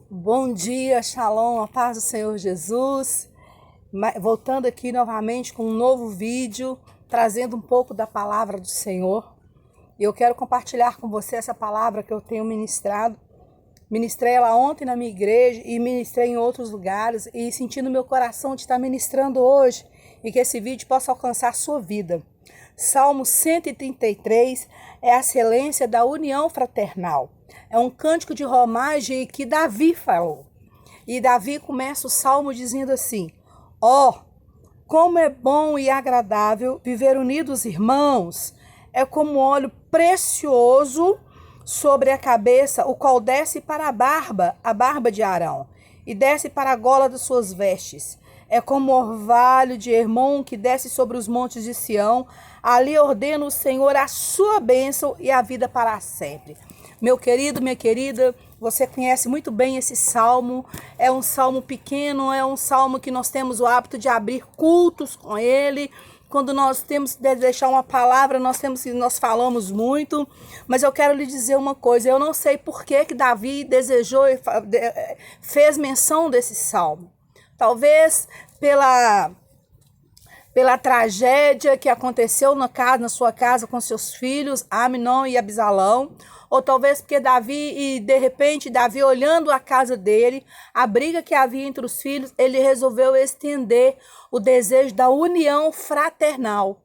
Bom dia, Shalom, a paz do Senhor Jesus. Voltando aqui novamente com um novo vídeo, trazendo um pouco da palavra do Senhor. E eu quero compartilhar com você essa palavra que eu tenho ministrado. Ministrei ela ontem na minha igreja e ministrei em outros lugares e sentindo meu coração de estar ministrando hoje e que esse vídeo possa alcançar a sua vida. Salmo 133 é a excelência da união fraternal. É um cântico de romagem que Davi falou. E Davi começa o salmo dizendo assim: Ó, como é bom e agradável viver unidos, irmãos. É como óleo precioso sobre a cabeça, o qual desce para a barba de Arão, e desce para a gola das suas vestes. É como o orvalho de Hermon que desce sobre os montes de Sião. Ali ordena o Senhor a sua bênção e a vida para sempre. Meu querido, minha querida, você conhece muito bem esse salmo. É um salmo pequeno, é um salmo que nós temos o hábito de abrir cultos com ele. Quando nós temos de deixar uma palavra, nós falamos muito. Mas eu quero lhe dizer uma coisa: eu não sei por que Davi desejou e fez menção desse salmo. Talvez pela tragédia que aconteceu na sua casa com seus filhos, Amnon e Absalão, ou talvez porque de repente, Davi olhando a casa dele, a briga que havia entre os filhos, ele resolveu estender o desejo da união fraternal,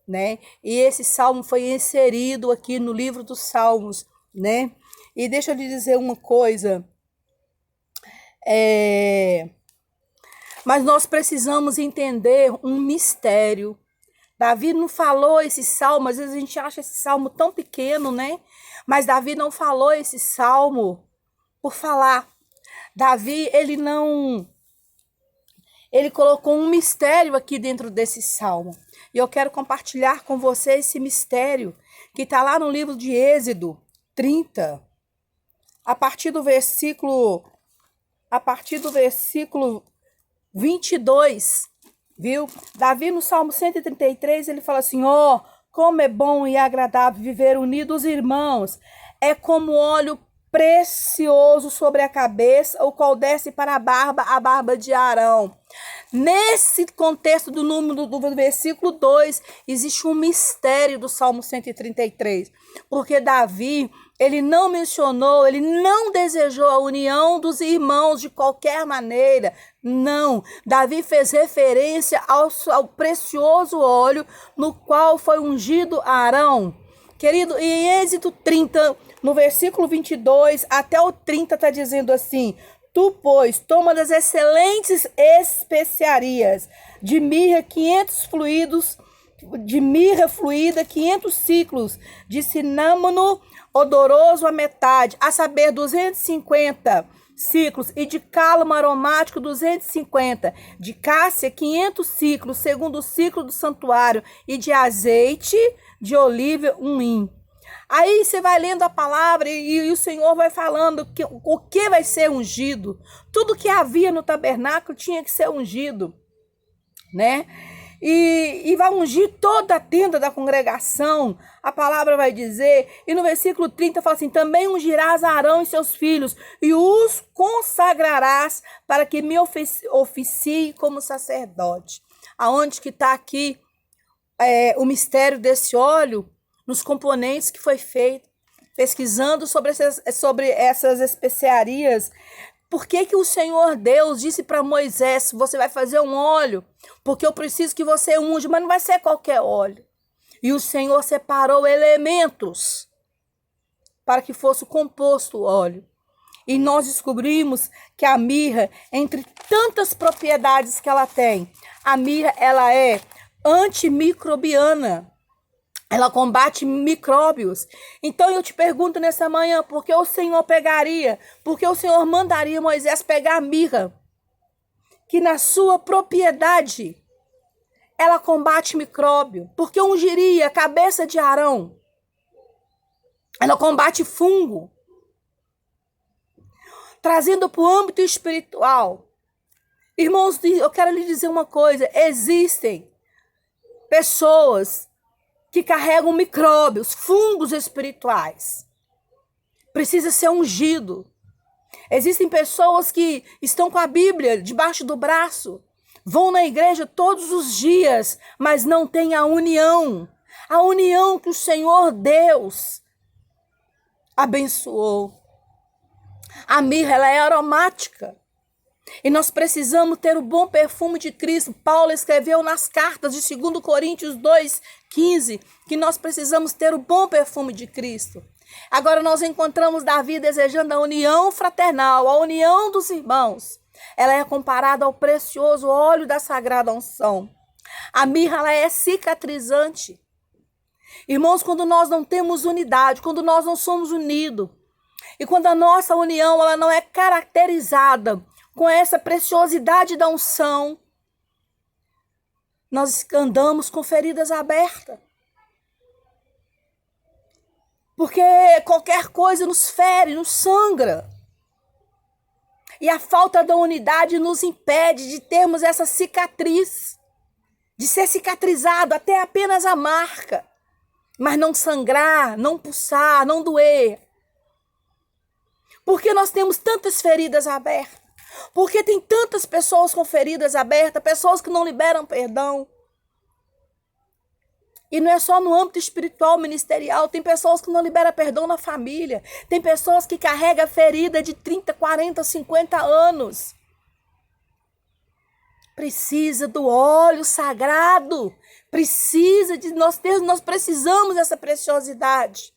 né? E esse salmo foi inserido aqui no livro dos Salmos, né? E deixa eu lhe dizer uma coisa, mas nós precisamos entender um mistério. Davi não falou esse salmo, às vezes a gente acha esse salmo tão pequeno, né? Mas Davi não falou esse salmo por falar. Davi, ele colocou um mistério aqui dentro desse salmo. E eu quero compartilhar com você esse mistério que está lá no livro de Êxodo 30, a partir do versículo 22, viu? Davi no Salmo 133, ele fala assim: ó, como é bom e agradável viver unidos, irmãos. É como óleo precioso sobre a cabeça, o qual desce para a barba de Arão. Nesse contexto do versículo 2, existe um mistério do Salmo 133, porque Davi, ele não mencionou, ele não desejou a união dos irmãos de qualquer maneira, não. Davi fez referência ao precioso óleo no qual foi ungido Arão. Querido, em Êxodo 30, no versículo 22 até o 30, está dizendo assim: Tu, pois, toma das excelentes especiarias de mirra 500 fluidos, de mirra fluida 500 ciclos, de cinâmono odoroso a metade, a saber 250 ciclos, e de cálamo aromático 250, de cássia 500 ciclos, segundo o ciclo do santuário, e de azeite de oliva 1 hin. Aí você vai lendo a palavra e o Senhor vai falando o que vai ser ungido. Tudo que havia no tabernáculo tinha que ser ungido, né? E vai ungir toda a tenda da congregação. A palavra vai dizer, e no versículo 30 fala assim: também ungirás Arão e seus filhos, e os consagrarás para que me oficie como sacerdote. Aonde que está aqui o mistério desse óleo? Nos componentes que foi feito, pesquisando sobre essas especiarias. Por que o Senhor Deus disse para Moisés: você vai fazer um óleo, porque eu preciso que você unja, mas não vai ser qualquer óleo. E o Senhor separou elementos para que fosse composto o óleo. E nós descobrimos que a mirra, entre tantas propriedades que ela tem, a mirra, ela é antimicrobiana. Ela combate micróbios. Então eu te pergunto nessa manhã: por que o Senhor mandaria Moisés pegar a mirra, que na sua propriedade ela combate micróbio? Por que ungiria a cabeça de Arão? Ela combate fungo. Trazendo para o âmbito espiritual, irmãos, eu quero lhe dizer uma coisa: existem pessoas que carregam micróbios, fungos espirituais. Precisa ser ungido. Existem pessoas que estão com a Bíblia debaixo do braço, vão na igreja todos os dias, mas não têm a união que o Senhor Deus abençoou. A mirra, ela é aromática. E nós precisamos ter o bom perfume de Cristo. Paulo escreveu nas cartas de 2 Coríntios 2:15 que nós precisamos ter o bom perfume de Cristo. Agora nós encontramos Davi desejando a união fraternal, a união dos irmãos. Ela é comparada ao precioso óleo da sagrada unção. A mirra, ela é cicatrizante. Irmãos, quando nós não temos unidade, quando nós não somos unidos, e quando a nossa união ela não é caracterizada com essa preciosidade da unção, nós andamos com feridas abertas. Porque qualquer coisa nos fere, nos sangra. E a falta da unidade nos impede de termos essa cicatriz, de ser cicatrizado até apenas a marca, mas não sangrar, não pulsar, não doer. Porque nós temos tantas feridas abertas? Porque tem tantas pessoas com feridas abertas, pessoas que não liberam perdão. E não é só no âmbito espiritual, ministerial, tem pessoas que não liberam perdão na família, tem pessoas que carregam ferida de 30, 40, 50 anos. Precisa do óleo sagrado, nós precisamos dessa preciosidade.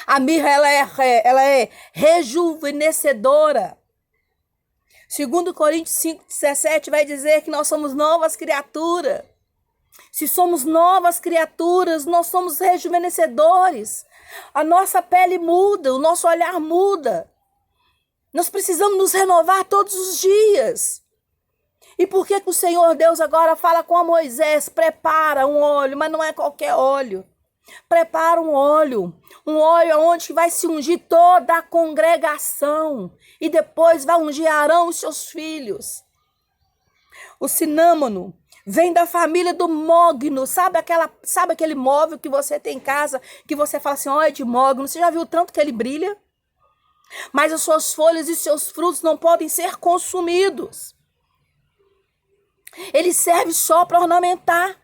A mirra, ela é rejuvenescedora. 2 Coríntios 5:17 vai dizer que nós somos novas criaturas. Se somos novas criaturas, nós somos rejuvenescedores. A nossa pele muda, o nosso olhar muda. Nós precisamos nos renovar todos os dias. E por que o Senhor Deus agora fala com Moisés? Prepara um óleo, mas não é qualquer óleo. Prepara um óleo onde vai se ungir toda a congregação. E depois vai ungir Arão e seus filhos. O cinâmono vem da família do mogno. Sabe aquele móvel que você tem em casa, que você fala assim, olha, de mogno, você já viu o tanto que ele brilha? Mas as suas folhas e seus frutos não podem ser consumidos. Ele serve só para ornamentar.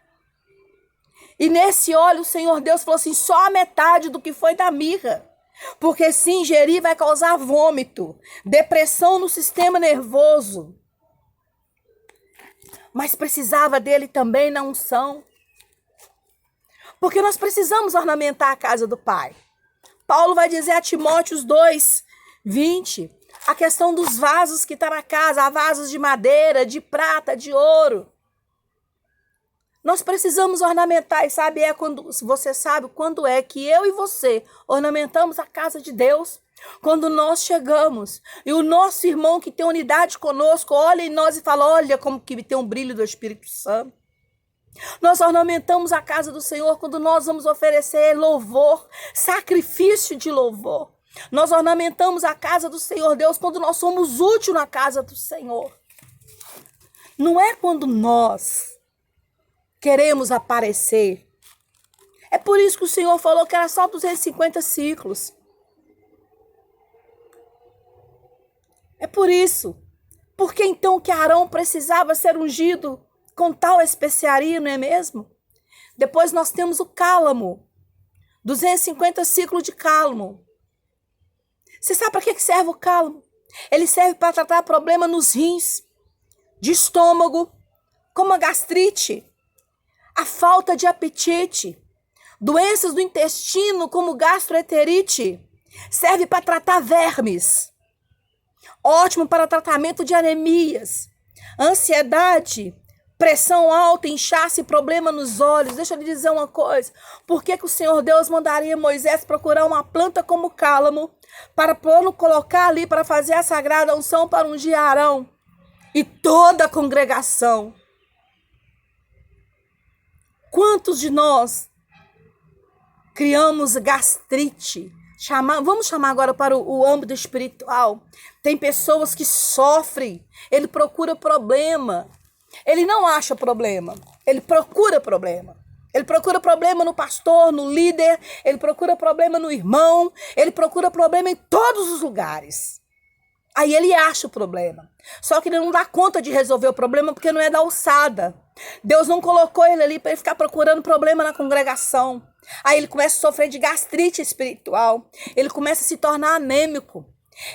E nesse óleo o Senhor Deus falou assim, só a metade do que foi da mirra. Porque se ingerir vai causar vômito, depressão no sistema nervoso. Mas precisava dele também na unção. Porque nós precisamos ornamentar a casa do Pai. Paulo vai dizer a Timóteo 2:20, a questão dos vasos que está na casa, há vasos de madeira, de prata, de ouro. Nós precisamos ornamentar, e você sabe quando é que eu e você ornamentamos a casa de Deus? Quando nós chegamos e o nosso irmão que tem unidade conosco olha em nós e fala, olha como que tem um brilho do Espírito Santo. Nós ornamentamos a casa do Senhor quando nós vamos oferecer louvor, sacrifício de louvor. Nós ornamentamos a casa do Senhor Deus quando nós somos úteis na casa do Senhor. Não é quando nós queremos aparecer. É por isso que o Senhor falou que era só 250 ciclos. É por isso. Porque então que Arão precisava ser ungido com tal especiaria, não é mesmo? Depois nós temos o cálamo. 250 ciclos de cálamo. Você sabe para que serve o cálamo? Ele serve para tratar problema nos rins, de estômago, como a gastrite, a falta de apetite, doenças do intestino como gastroenterite. Serve para tratar vermes. Ótimo para tratamento de anemias, ansiedade, pressão alta, inchaço e problema nos olhos. Deixa eu lhe dizer uma coisa. Por que o Senhor Deus mandaria Moisés procurar uma planta como o cálamo para colocar ali para fazer a sagrada unção para ungir Arão e toda a congregação? Quantos de nós criamos gastrite? Vamos chamar agora para o âmbito espiritual. Tem pessoas que sofrem, ele procura problema. Ele não acha problema, ele procura problema. Ele procura problema no pastor, no líder, ele procura problema no irmão, ele procura problema em todos os lugares. Aí ele acha o problema. Só que ele não dá conta de resolver o problema porque não é da alçada. Deus não colocou ele ali para ele ficar procurando problema na congregação. Aí ele começa a sofrer de gastrite espiritual. Ele começa a se tornar anêmico.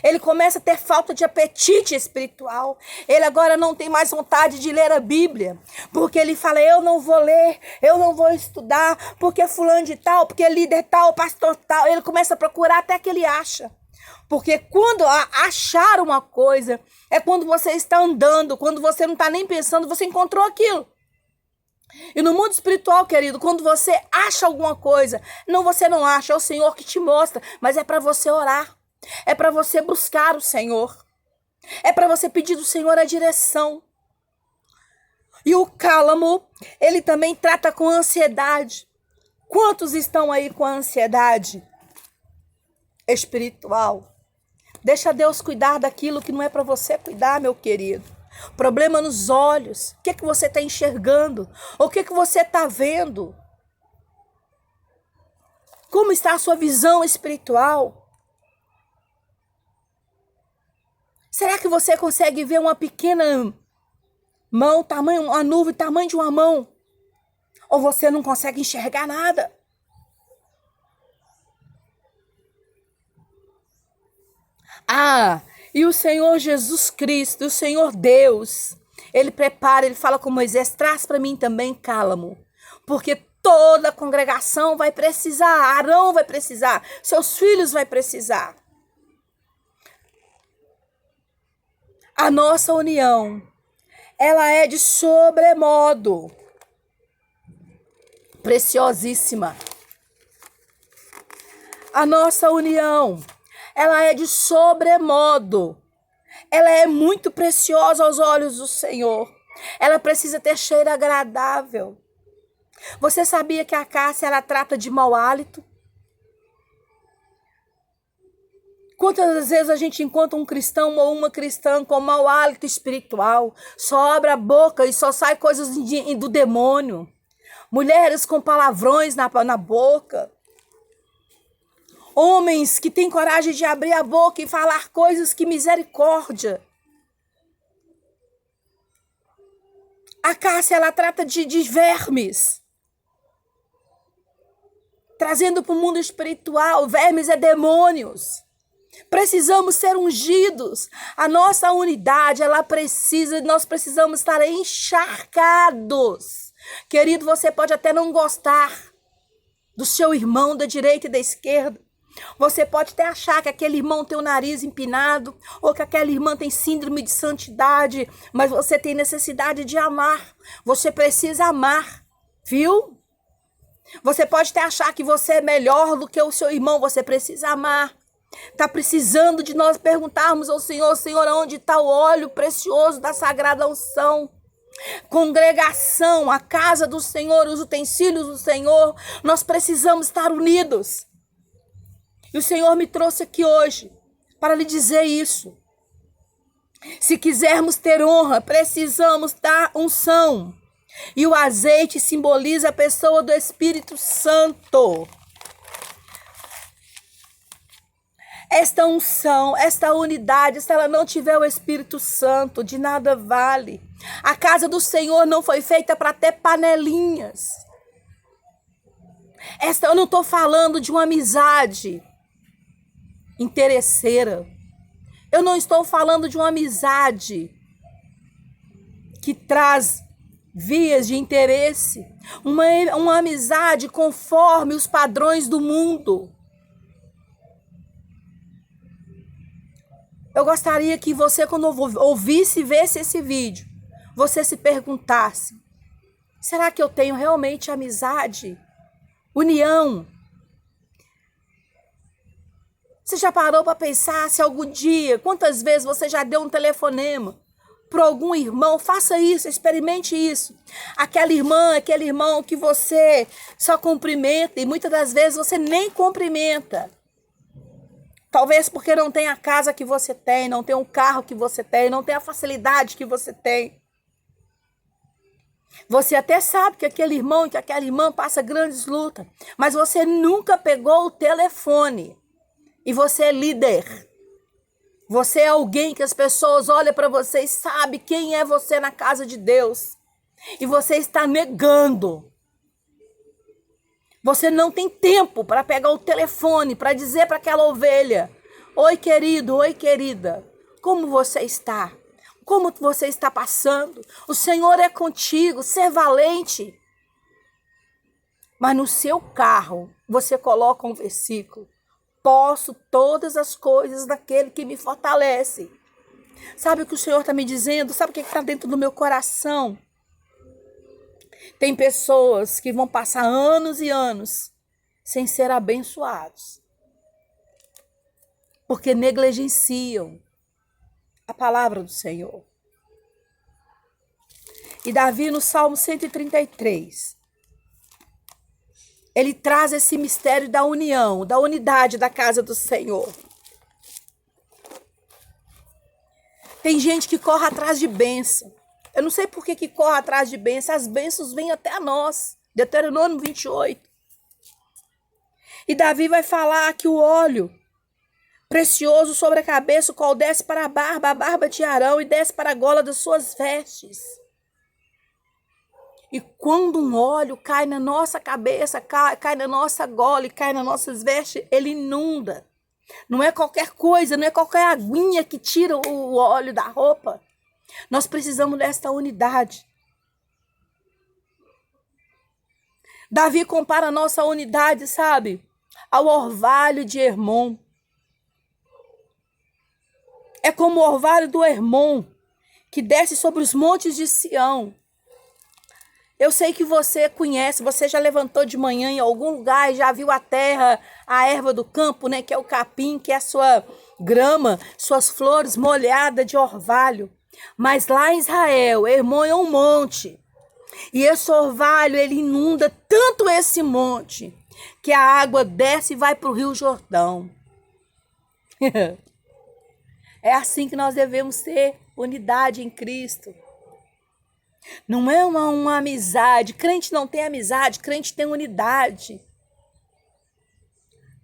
Ele começa a ter falta de apetite espiritual. Ele agora não tem mais vontade de ler a Bíblia. Porque ele fala, eu não vou ler, eu não vou estudar, porque fulano de tal, porque líder tal, pastor tal. Ele começa a procurar até que ele acha. Porque quando achar uma coisa, é quando você está andando, quando você não está nem pensando, você encontrou aquilo. E no mundo espiritual, querido, quando você acha alguma coisa, não, você não acha, é o Senhor que te mostra, mas é para você orar. É para você buscar o Senhor. É para você pedir do Senhor a direção. E o cálamo, ele também trata com ansiedade. Quantos estão aí com a ansiedade espiritual? Deixa Deus cuidar daquilo que não é para você cuidar, meu querido. Problema nos olhos. O que é que você está enxergando? O que é que você está vendo? Como está a sua visão espiritual? Será que você consegue ver uma pequena mão, tamanho, uma nuvem, tamanho de uma mão? Ou você não consegue enxergar nada? Ah, e o Senhor Jesus Cristo, o Senhor Deus, ele prepara, ele fala com Moisés, traz para mim também cálamo, porque toda a congregação vai precisar, Arão vai precisar, seus filhos vai precisar. A nossa união, ela é de sobremodo preciosíssima. A nossa união, ela é de sobremodo. Ela é muito preciosa aos olhos do Senhor. Ela precisa ter cheiro agradável. Você sabia que a cássia, ela trata de mau hálito? Quantas vezes a gente encontra um cristão ou uma cristã com mau hálito espiritual? Só abre a boca e só sai coisas do demônio. Mulheres com palavrões na boca. Homens que têm coragem de abrir a boca e falar coisas que misericórdia. A cássia, ela trata de vermes. Trazendo para o mundo espiritual, vermes é demônios. Precisamos ser ungidos. A nossa unidade, nós precisamos estar encharcados. Querido, você pode até não gostar do seu irmão da direita e da esquerda. Você pode até achar que aquele irmão tem o nariz empinado, ou que aquela irmã tem síndrome de santidade, mas você tem necessidade de amar. Você precisa amar, viu? Você pode até achar que você é melhor do que o seu irmão, você precisa amar. Está precisando de nós perguntarmos ao Senhor, Senhor, onde está o óleo precioso da sagrada unção? Congregação, a casa do Senhor, os utensílios do Senhor, nós precisamos estar unidos. E o Senhor me trouxe aqui hoje para lhe dizer isso. Se quisermos ter honra, precisamos dar unção. E o azeite simboliza a pessoa do Espírito Santo. Esta unção, esta unidade, se ela não tiver o Espírito Santo, de nada vale. A casa do Senhor não foi feita para ter panelinhas. Eu não estou falando de uma amizade interesseira. Eu não estou falando de uma amizade que traz vias de interesse. Uma amizade conforme os padrões do mundo. Eu gostaria que você, quando ouvisse e visse esse vídeo, você se perguntasse, será que eu tenho realmente amizade? União? Você já parou para pensar se algum dia, quantas vezes você já deu um telefonema para algum irmão? Faça isso, experimente isso. Aquela irmã, aquele irmão que você só cumprimenta e muitas das vezes você nem cumprimenta. Talvez porque não tem a casa que você tem, não tem o carro que você tem, não tem a facilidade que você tem. Você até sabe que aquele irmão e que aquela irmã passa grandes lutas, mas você nunca pegou o telefone. E você é líder. Você é alguém que as pessoas olham para você e sabem quem é você na casa de Deus. E você está negando. Você não tem tempo para pegar o telefone, para dizer para aquela ovelha: oi, querido, oi, querida, como você está? Como você está passando? O Senhor é contigo, ser valente. Mas no seu carro, você coloca um versículo: posso todas as coisas naquele que me fortalece. Sabe o que o Senhor está me dizendo? Sabe o que está dentro do meu coração? Tem pessoas que vão passar anos e anos sem ser abençoados, porque negligenciam a palavra do Senhor. E Davi, no Salmo 133, ele traz esse mistério da união, da unidade da casa do Senhor. Tem gente que corre atrás de bênção. Eu não sei por que corre atrás de bênção. As bênçãos vêm até a nós. Deuteronômio 28. E Davi vai falar que o óleo precioso sobre a cabeça, o qual desce para a barba de Arão e desce para a gola das suas vestes. E quando um óleo cai na nossa cabeça, cai na nossa gola e cai nas nossas vestes, ele inunda. Não é qualquer coisa, não é qualquer aguinha que tira o óleo da roupa. Nós precisamos desta unidade. Davi compara a nossa unidade, sabe, ao orvalho de Hermon. É como o orvalho do Hermon, que desce sobre os montes de Sião. Eu sei que você conhece, você já levantou de manhã em algum lugar e já viu a terra, a erva do campo, né, que é o capim, que é a sua grama, suas flores molhadas de orvalho. Mas lá em Israel, Hermon é um monte. E esse orvalho, ele inunda tanto esse monte, que a água desce e vai para o Rio Jordão. É assim que nós devemos ter unidade em Cristo. Não é uma amizade. Crente não tem amizade, crente tem unidade.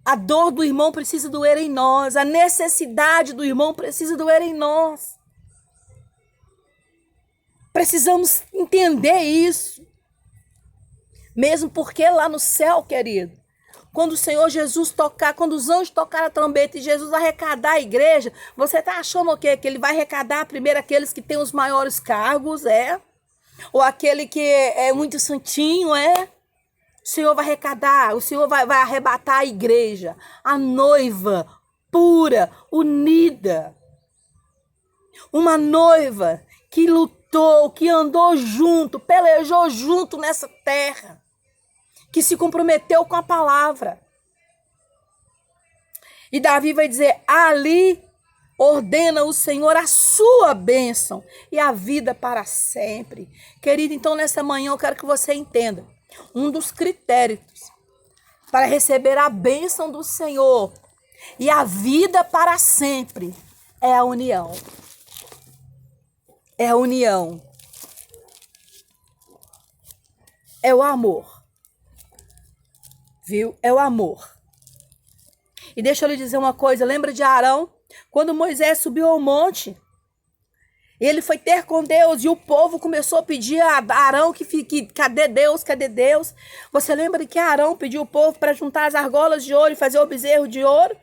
A dor do irmão precisa doer em nós. A necessidade do irmão precisa doer em nós. Precisamos entender isso. Mesmo porque lá no céu, querido, quando o Senhor Jesus tocar, quando os anjos tocarem a trombeta e Jesus arrecadar a igreja, você está achando o quê? Que ele vai arrecadar primeiro aqueles que têm os maiores cargos, ou aquele que é muito santinho, O Senhor vai arrecadar, o Senhor vai arrebatar a igreja, a noiva pura, unida. Uma noiva que lutou, que andou junto, pelejou junto nessa terra, que se comprometeu com a palavra. E Davi vai dizer: ali ordena o Senhor a sua bênção e a vida para sempre. Querido, então nessa manhã eu quero que você entenda. Um dos critérios para receber a bênção do Senhor e a vida para sempre é a união. É a união. É o amor. Viu? É o amor. E deixa eu lhe dizer uma coisa. Lembra de Arão? Quando Moisés subiu ao monte, ele foi ter com Deus e o povo começou a pedir a Arão que cadê Deus, cadê Deus? Você lembra que Arão pediu o povo para juntar as argolas de ouro e fazer o bezerro de ouro?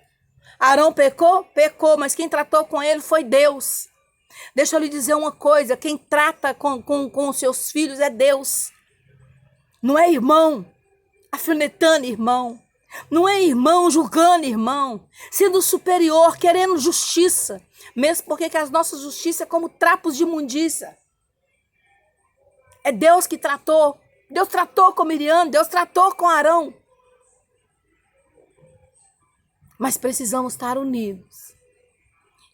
Arão pecou? Pecou, mas quem tratou com ele foi Deus. Deixa eu lhe dizer uma coisa, quem trata com os seus filhos é Deus. Não é irmão alfinetando irmão. Não é irmão julgando irmão, sendo superior, querendo justiça, mesmo porque que as nossas justiças é como trapos de imundícia. É Deus que tratou. Deus tratou com Miriam, Deus tratou com Arão. Mas precisamos estar unidos,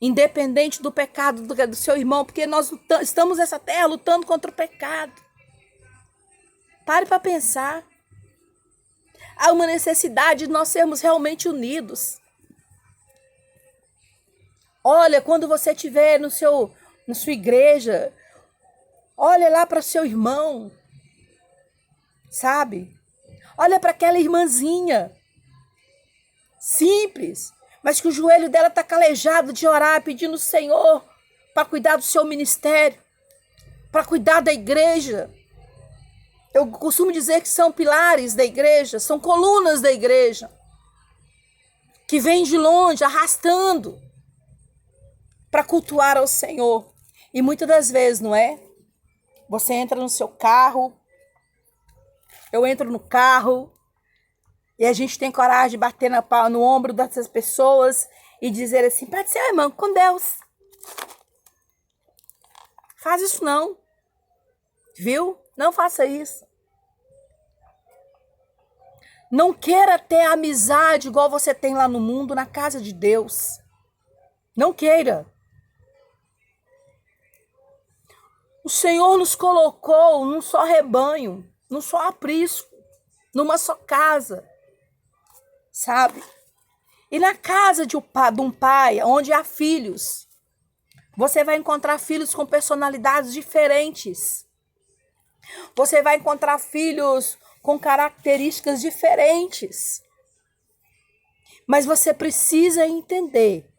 independente do pecado do seu irmão, porque nós estamos nessa terra lutando contra o pecado. Pare para pensar. Há uma necessidade de nós sermos realmente unidos. Olha, quando você estiver na sua igreja, olha lá para seu irmão. sabe? Olha para aquela irmãzinha, simples, mas que o joelho dela está calejado de orar, pedindo ao Senhor para cuidar do seu ministério, para cuidar da igreja. Eu costumo dizer que são pilares da igreja, são colunas da igreja, que vêm de longe, arrastando para cultuar ao Senhor. E muitas das vezes, não é? Você entra no seu carro, eu entro no carro, e a gente tem coragem de bater no ombro dessas pessoas e dizer assim, pode ser, irmão, com Deus. Faz isso não, viu? Não faça isso. Não queira ter amizade igual você tem lá no mundo, na casa de Deus. Não queira. O Senhor nos colocou num só rebanho, num só aprisco, numa só casa, sabe? E na casa de um pai, onde há filhos, você vai encontrar filhos com personalidades diferentes. Você vai encontrar filhos com características diferentes. Mas você precisa entender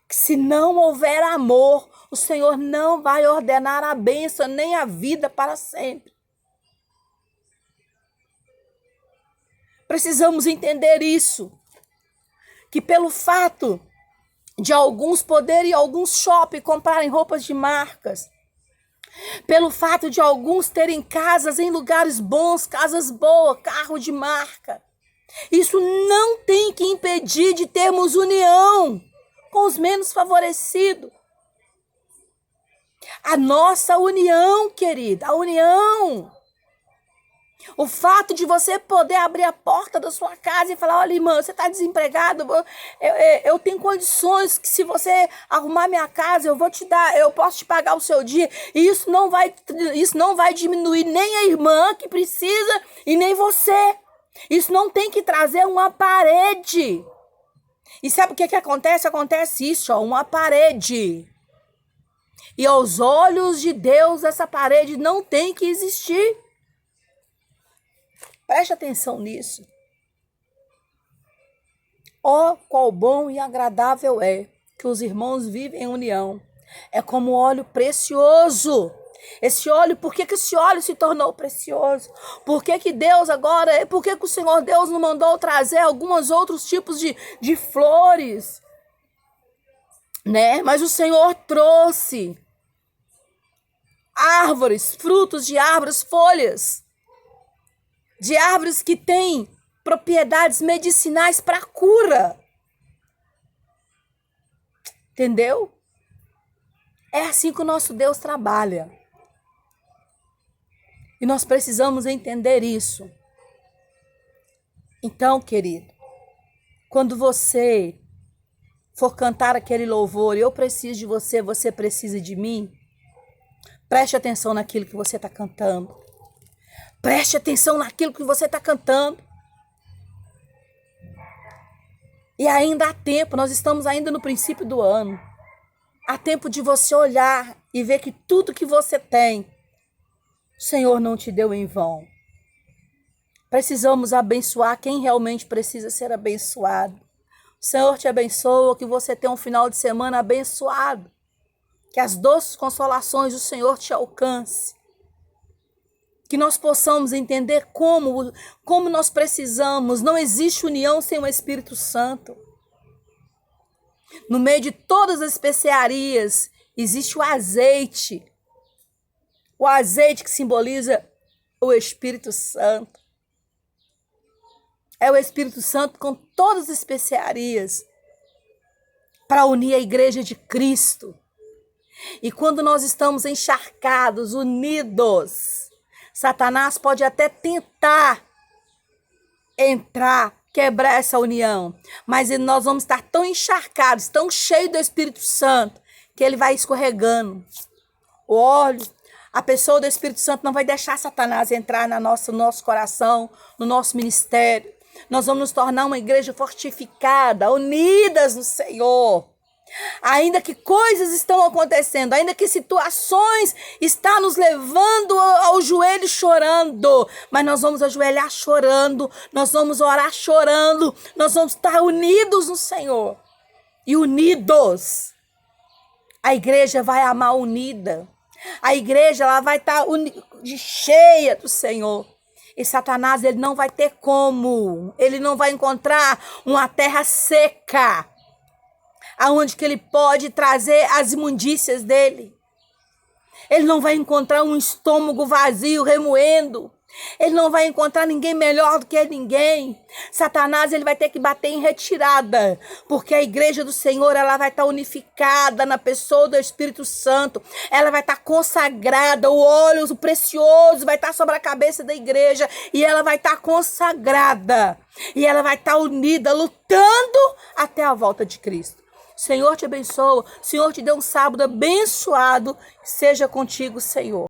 que se não houver amor, o Senhor não vai ordenar a bênção nem a vida para sempre. Precisamos entender isso. Que pelo fato de alguns poderem, alguns shopping comprarem roupas de marcas, pelo fato de alguns terem casas em lugares bons, casas boas, carro de marca, isso não tem que impedir de termos união com os menos favorecidos. A nossa união, querida, a união. O fato de você poder abrir a porta da sua casa e falar, olha, irmã, você está desempregado, eu tenho condições que se você arrumar minha casa, eu vou te dar, eu posso te pagar o seu dia. E isso não vai diminuir nem a irmã que precisa e nem você. Isso não tem que trazer uma parede. E sabe o que acontece? Acontece isso, ó, uma parede. E aos olhos de Deus, essa parede não tem que existir. Preste atenção nisso. Ó, qual bom e agradável é que os irmãos vivem em união. É como óleo precioso. Esse óleo, por que esse óleo se tornou precioso? Por que Deus agora, por que o Senhor Deus não mandou trazer alguns outros tipos de flores? Né? Mas o Senhor trouxe árvores, frutos de árvores, folhas de árvores que têm propriedades medicinais para cura. Entendeu? É assim que o nosso Deus trabalha. E nós precisamos entender isso. Então, querido, quando você for cantar aquele louvor, eu preciso de você, você precisa de mim, preste atenção naquilo que você está cantando. Preste atenção naquilo que você está cantando. E ainda há tempo, nós estamos ainda no princípio do ano. Há tempo de você olhar e ver que tudo que você tem, o Senhor não te deu em vão. Precisamos abençoar quem realmente precisa ser abençoado. O Senhor te abençoa, que você tenha um final de semana abençoado. Que as doces consolações do Senhor te alcance. Que nós possamos entender como nós precisamos. Não existe união sem o Espírito Santo. No meio de todas as especiarias, existe o azeite. O azeite que simboliza o Espírito Santo. É o Espírito Santo com todas as especiarias para unir a igreja de Cristo. E quando nós estamos encharcados, unidos, Satanás pode até tentar entrar, quebrar essa união. Mas nós vamos estar tão encharcados, tão cheios do Espírito Santo, que ele vai escorregando. O óleo, a pessoa do Espírito Santo não vai deixar Satanás entrar no nosso coração, no nosso ministério. Nós vamos nos tornar uma igreja fortificada, unidas no Senhor. Ainda que coisas estão acontecendo, ainda que situações estão nos levando ao joelho chorando, mas nós vamos ajoelhar chorando, nós vamos orar chorando, nós vamos estar unidos no Senhor. E unidos, a igreja vai amar unida. A igreja ela vai estar cheia do Senhor. E Satanás ele não vai ter como, ele não vai encontrar uma terra seca, aonde que ele pode trazer as imundícias dele. Ele não vai encontrar um estômago vazio, remoendo. Ele não vai encontrar ninguém melhor do que ninguém. Satanás ele vai ter que bater em retirada, porque a igreja do Senhor ela vai estar unificada na pessoa do Espírito Santo. Ela vai estar consagrada, o óleo o precioso vai estar sobre a cabeça da igreja e ela vai estar consagrada. E ela vai estar unida, lutando até a volta de Cristo. Senhor te abençoa, Senhor te dê um sábado abençoado, seja contigo, Senhor.